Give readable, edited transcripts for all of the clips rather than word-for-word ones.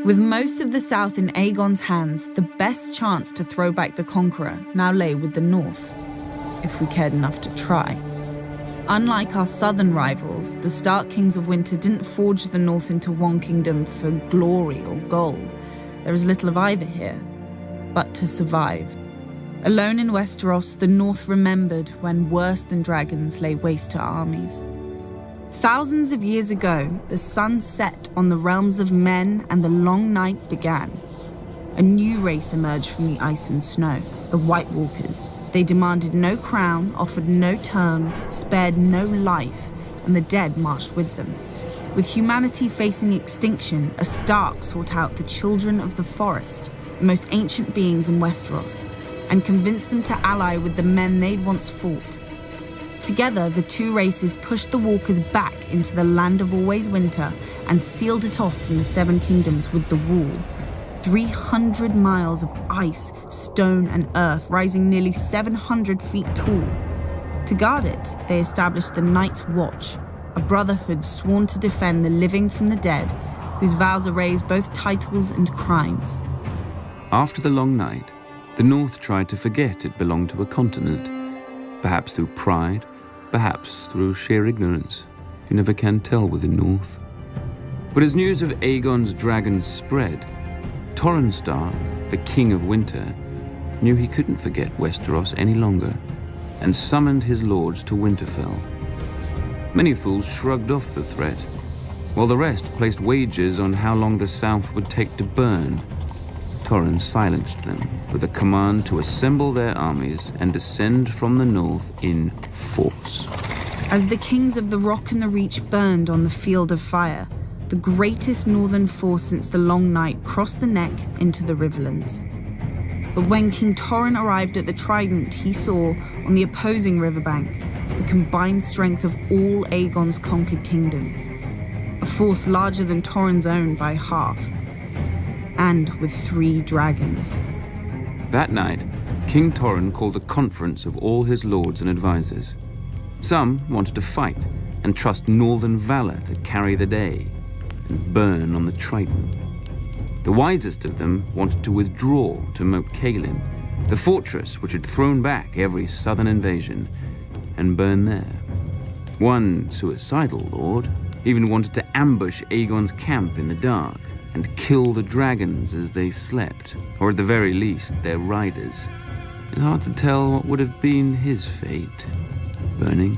With most of the south in Aegon's hands, the best chance to throw back the Conqueror now lay with the north, if we cared enough to try. Unlike our southern rivals, the Stark Kings of Winter didn't forge the north into one kingdom for glory or gold. There is little of either here, but to survive. Alone in Westeros, the north remembered when worse than dragons lay waste to armies. Thousands of years ago, the sun set on the realms of men and the long night began. A new race emerged from the ice and snow, the White Walkers. They demanded no crown, offered no terms, spared no life, and the dead marched with them. With humanity facing extinction, a Stark sought out the children of the forest, the most ancient beings in Westeros, and convinced them to ally with the men they'd once fought. Together, the two races pushed the Walkers back into the land of always winter and sealed it off from the Seven Kingdoms with the Wall. 300 miles of ice, stone, and earth, rising nearly 700 feet tall. To guard it, they established the Night's Watch, a brotherhood sworn to defend the living from the dead, whose vows erase both titles and crimes. After the long night, the North tried to forget it belonged to a continent, perhaps through pride, perhaps through sheer ignorance. You never can tell with the North. But as news of Aegon's dragons spread, Torrhen Stark, the King of Winter, knew he couldn't forget Westeros any longer, and summoned his lords to Winterfell. Many fools shrugged off the threat, while the rest placed wagers on how long the South would take to burn. Torrhen silenced them with a command to assemble their armies and descend from the north in force. As the kings of the Rock and the Reach burned on the field of fire, the greatest northern force since the Long Night crossed the neck into the Riverlands. But when King Torrhen arrived at the Trident, he saw, on the opposing riverbank, the combined strength of all Aegon's conquered kingdoms, a force larger than Torrhen's own by half, and with 3 dragons. That night, King Torrhen called a conference of all his lords and advisors. Some wanted to fight and trust northern valor to carry the day and burn on the Trident. The wisest of them wanted to withdraw to Moat Cailin, the fortress which had thrown back every southern invasion, and burn there. One suicidal lord even wanted to ambush Aegon's camp in the dark and kill the dragons as they slept, or at the very least, their riders. It's hard to tell what would have been his fate. Burning,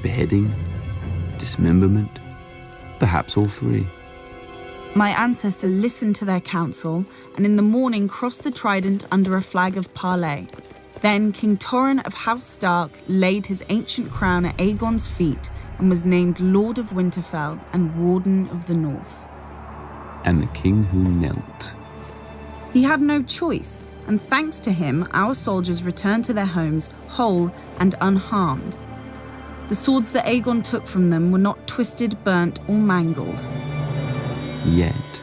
beheading, dismemberment, perhaps all 3. My ancestor listened to their counsel, and in the morning crossed the Trident under a flag of parley. Then King Torrhen of House Stark laid his ancient crown at Aegon's feet and was named Lord of Winterfell and Warden of the North. And the king who knelt. He had no choice, and thanks to him, our soldiers returned to their homes whole and unharmed. The swords that Aegon took from them were not twisted, burnt, or mangled. Yet.